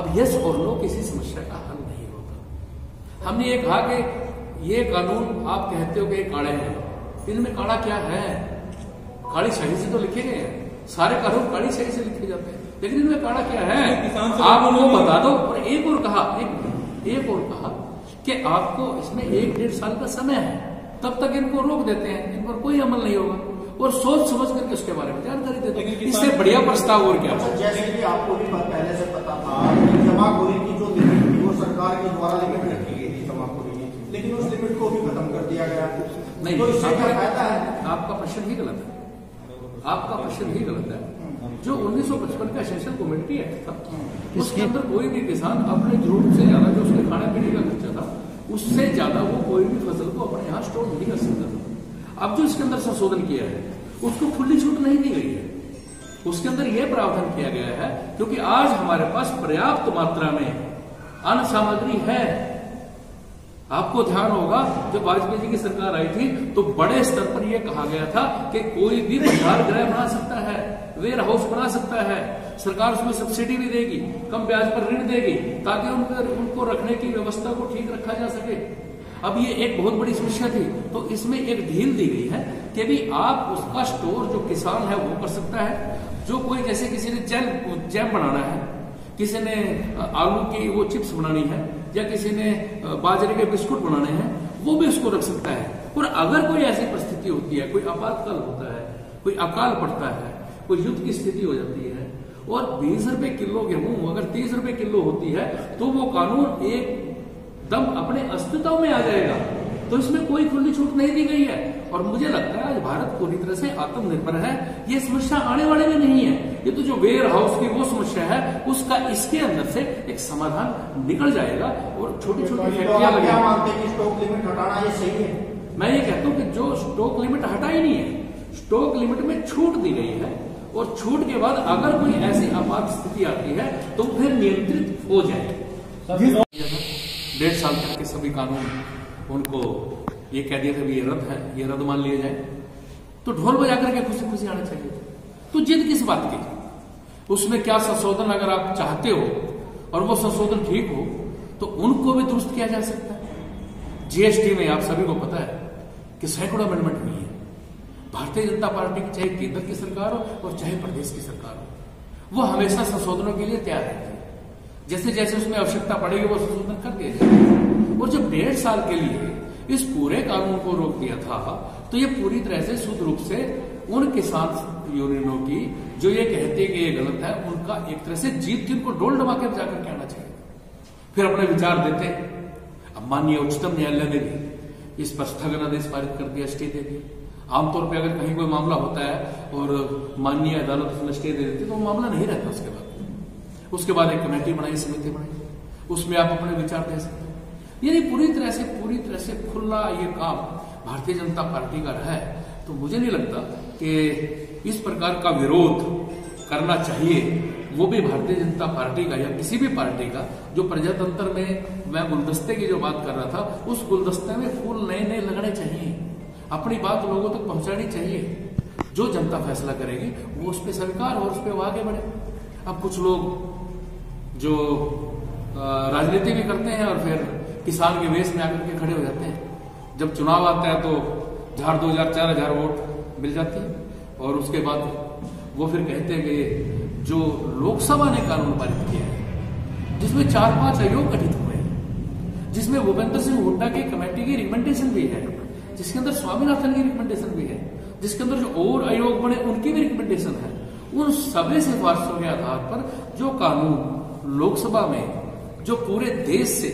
अब यस और नो किसी समस्या का हल नहीं होता। हमने ये कहा कि ये कानून आप कहते हो कि ये काले हैं, इनमें काला क्या है? काली शाही से तो लिखे गए हैं, सारे कानून काली शाही से लिखे जाते हैं, लेकिन इनमें काला क्या है आप उनको बता दो। और एक और कहा कि आपको इसमें 1-1.5 साल का समय है, तब तक इनको रोक देते हैं, इन पर कोई अमल नहीं होगा, और सोच समझ करके उसके बारे में जानकारी देते हैं। इससे बढ़िया प्रस्ताव और क्या? जैसे कि आपको भी पहले से पता था कि जमाखोरी की जो लिमिट थी वो सरकार के द्वारा लिमिट रखी गई थी जमाखोरी की, लेकिन उस लिमिट को भी खत्म कर दिया गया। नहीं, तो इससे क्या फायदा है? आपका प्रश्न ही गलत है, आपका प्रश्न ही गलत है। जो 1955 का सेशन कमेटी एक्ट था, उसके अंदर कोई भी किसान अपने जरूरत से ज्यादा जो उसके खाने पीने का खर्चा था, उससे ज्यादा वो कोई भी फसल को अपने यहाँ स्टोर नहीं कर सकता था। अब जो इसके अंदर संशोधन किया है उसको खुली छूट नहीं दी गई है, उसके अंदर यह प्रावधान किया गया है क्योंकि आज हमारे पास पर्याप्त मात्रा में अन्न सामग्री है। आपको ध्यान होगा जब वाजपेयी जी की सरकार आई थी तो बड़े स्तर पर यह कहा गया था कि कोई भी भंडार गृह बना सकता है, वेयर हाउस बना सकता है, सरकार उसमें सब्सिडी भी देगी, कम ब्याज पर ऋण देगी, ताकि उनको रखने की व्यवस्था को ठीक रखा जा सके। अब ये एक बहुत बड़ी समस्या थी, तो इसमें एक ढील दी गई है कि भी आप उसका स्टोर जो किसान है वो कर सकता है। जो कोई जैसे किसी ने जैम बनाना है, किसी ने आलू की वो चिप्स बनानी है, या किसी ने बाजरे के बिस्कुट बनाने हैं, वो भी उसको रख सकता है। और अगर कोई ऐसी परिस्थिति होती है, कोई आपातकाल होता है, कोई अकाल पड़ता है, कोई युद्ध की स्थिति हो जाती है और 20 रुपए किलो गेहूं अगर 30 रुपए किलो होती है, तो वो कानून एकदम अपने अस्तित्व में आ जाएगा। तो इसमें कोई खुली छूट नहीं दी गई है, और मुझे लगता है आज भारत पूरी तरह से आत्मनिर्भर है। ये समस्या आने वाले में नहीं है, ये तो जो वेयर हाउस की वो समस्या है उसका इसके अंदर से एक समाधान निकल जाएगा और छोटी छोटी फैक्ट्रियां लगेंगी। क्या मानते हैं कि स्टॉक लिमिट हटाना ये सही है? मैं ये कहता हूं कि जो स्टॉक लिमिट हटा ही नहीं है, स्टॉक लिमिट में छूट दी गई है, और छूट के बाद अगर कोई ऐसी आपात स्थिति आती है तो फिर नियंत्रित हो जाए। 1.5 साल तक के सभी कानून उनको ये कह दिया था ये रद्द है, ये रद्द मान लिया जाए, तो ढोल बजा करके खुशी खुशी आना चाहिए। तो जिद किस बात की? उसमें क्या संशोधन अगर आप चाहते हो और वो संशोधन ठीक हो तो उनको भी दुरुस्त किया जा सकता है। जीएसटी में आप सभी को पता है कि सैकड़ों अमेंडमेंट हुई है। भारतीय जनता पार्टी की चाहे केंद्र की सरकार हो और चाहे प्रदेश की सरकार हो, वो हमेशा संशोधनों के लिए तैयार रहती है। जैसे जैसे उसमें आवश्यकता पड़ेगी वो संशोधन कर दिया जाएगा। और जब 1.5 साल के लिए इस पूरे कानून को रोक दिया था, तो ये पूरी तरह से शुद्ध रूप से उन किसान यूनियनों की जो ये कहते हैं कि ये गलत है, उनका एक तरह से जीत की उनको डोल दबा कर जाकर के आना चाहिए, फिर अपने विचार देते। अब माननीय उच्चतम न्यायालय ने भी इस पर स्थगनादेश पारित कर दिया, स्टे दे दिया। आमतौर पर अगर कहीं कोई मामला होता है और माननीय अदालत उसमें स्टे दे देती तो वो मामला नहीं रहता। उसके बाद एक कमेटी बनाई, समिति बनाई, उसमें आप अपने विचार दे सकते हैं। यानी पूरी तरह से खुला ये काम भारतीय जनता पार्टी का रहा है। तो मुझे नहीं लगता कि इस प्रकार का विरोध करना चाहिए, वो भी भारतीय जनता पार्टी का या किसी भी पार्टी का। जो प्रजातंत्र में मैं गुलदस्ते की जो बात कर रहा था, उस गुलदस्ते में फूल नए नए लगने चाहिए, अपनी बात लोगों तक पहुंचानी चाहिए। जो जनता फैसला करेगी वो उस पर स्वीकार और उस पर वो आगे बढ़े। अब कुछ लोग जो राजनीति भी करते हैं और फिर किसान के वेश में आकर के खड़े हो जाते हैं। जब चुनाव आता है तो 2,000-4,000 वोट मिल जाती है, और उसके बाद वो फिर कहते हैं कि जो लोकसभा ने कानून पारित किया है, जिसमें 4-5 आयोग गठित हुए हैं, जिसमें भूपेंद्र सिंह हुड्डा की कमेटी की रिकमेंडेशन भी है, जिसके अंदर स्वामीनाथन की रिकमेंडेशन भी है, जिसके अंदर जो और आयोग बने उनकी भी रिकमेंडेशन है, उन सभी सिफारिशों के आधार पर जो कानून लोकसभा में जो पूरे देश से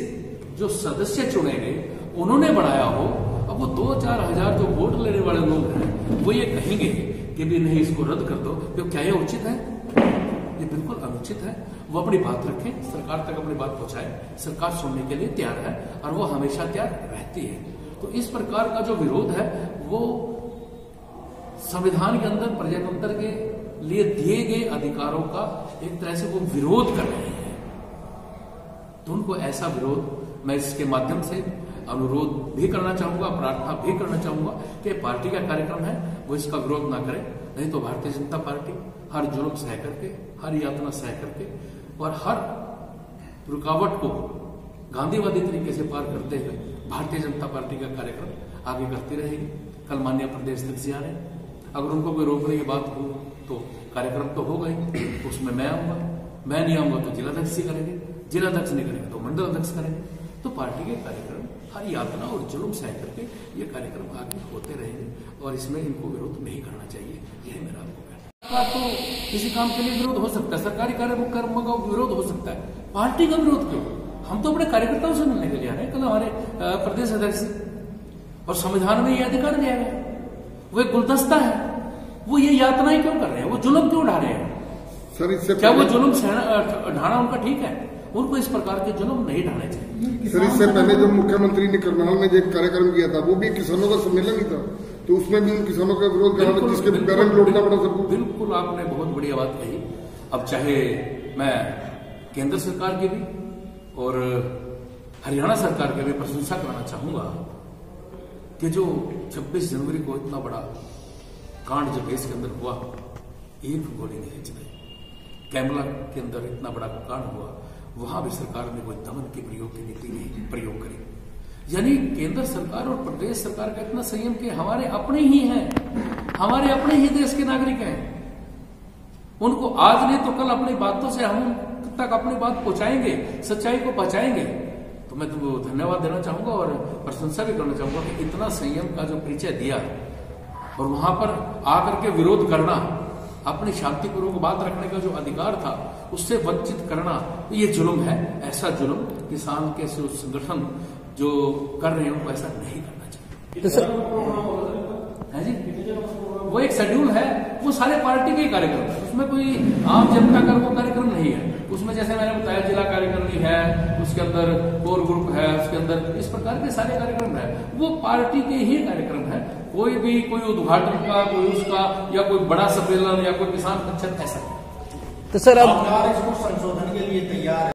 जो सदस्य चुने गए उन्होंने बनाया हो, अब वो 2-4 हजार जो वोट लेने वाले लोग हैं वो ये कहेंगे कि भी नहीं इसको रद्द कर दो, तो क्या ये उचित है? ये बिल्कुल अनुचित है। वो अपनी बात रखें, सरकार तक अपनी बात पहुंचाए, सरकार सुनने के लिए तैयार है और वो हमेशा तैयार रहती है। तो इस प्रकार का जो विरोध है वो संविधान के अंदर प्रजातंत्र के लिए दिए गए अधिकारों का एक तरह से वो विरोध कर रहे हैं। तो उनको ऐसा विरोध मैं इसके माध्यम से अनुरोध भी करना चाहूंगा, प्रार्थना भी करना चाहूंगा कि पार्टी का कार्यक्रम है वो इसका विरोध ना करें। नहीं तो भारतीय जनता पार्टी हर जुर्म सह करके, हर यातना सह करके और हर रुकावट को गांधीवादी तरीके से पार करते हुए भारतीय जनता पार्टी का कार्यक्रम आगे करती रहेगी। कल माननीय प्रदेश अध्यक्ष आ रहे हैं, अगर उनको कोई रोकने की बात हो तो कार्यक्रम तो होगा ही, उसमें मैं आऊंगा, मैं नहीं आऊंगा तो जिलाध्यक्ष ही करेंगे, जिलाध्यक्ष नहीं करेंगे तो मंडल अध्यक्ष करेंगे। तो पार्टी के कार्यक्रम हर यातना और जुल्म सह करके ये कार्यक्रम आगे होते रहेंगे और इसमें इनको विरोध नहीं करना चाहिए। यही मेरा आपको कहना है। तो किसी काम के लिए विरोध हो सकता है, सरकारी कार्यक्रम का विरोध हो सकता है, पार्टी का विरोध क्यों? हम तो अपने कार्यकर्ताओं से मिलने के लिए आ रहे हैं। कल हमारे प्रदेश अध्यक्ष और संविधान में ये अधिकार दिया गया, वो एक गुलदस्ता है, वो ये यातनाएं क्यों कर रहे हैं, वो जुल्म क्यों उठा रहे हैं? सर इससे क्या वो जुल्म ढाना उनका ठीक है? उनको इस प्रकार के जुल्म नहीं ढाने चाहिए। सर इससे पहले जो मुख्यमंत्री ने करनाल में जो कार्यक्रम किया था वो भी किसानों का सम्मेलन ही था, तो उसमें भी उन किसानों का विरोध करा जिसके कारण लौटना पड़ा सबको। बिल्कुल आपने बहुत बढ़िया बात कही। अब चाहे मैं केंद्र सरकार की भी और हरियाणा सरकार की भी प्रशंसा करना चाहूंगा कि जो 26 जनवरी को इतना बड़ा कांड जो देश के अंदर हुआ, एक गोली नहीं चलाई, कैमला के अंदर इतना बड़ा कांड हुआ, वहां भी सरकार ने कोई दमन की प्रयोग की नीति नहीं प्रयोग करी। यानी केंद्र सरकार और प्रदेश सरकार का इतना संयम कि हमारे अपने ही हैं, हमारे अपने ही देश के नागरिक हैं, उनको आज नहीं तो कल अपनी बातों से हम तक अपनी बात पहुंचाएंगे, सच्चाई को पहुंचाएंगे। तो मैं तुमको धन्यवाद देना चाहूंगा और प्रशंसा भी करना चाहूंगा कि इतना संयम का जो परिचय दिया और वहां पर आकर के विरोध करना, अपनी शांतिपूर्वक बात रखने का जो अधिकार था उससे वंचित करना, ये जुल्म है। ऐसा जुल्म किसान के संगठन जो कर रहे हैं उनको ऐसा नहीं करना चाहिए। है जी, वो एक शेड्यूल है, वो सारे पार्टी के ही कार्यक्रम है, उसमें कोई आम जनता का वो कार्यक्रम नहीं है। उसमें जैसे मैंने बताया जिला कार्यक्रम है, उसके अंदर कोर ग्रुप है, उसके अंदर इस प्रकार के सारे कार्यक्रम है, वो पार्टी के ही कार्यक्रम है। कोई भी कोई उद्घाटन का, कोई उसका या कोई बड़ा सम्मेलन या कोई किसान परिषद ऐसा। तो सर अब इसको संशोधन के लिए तैयार है।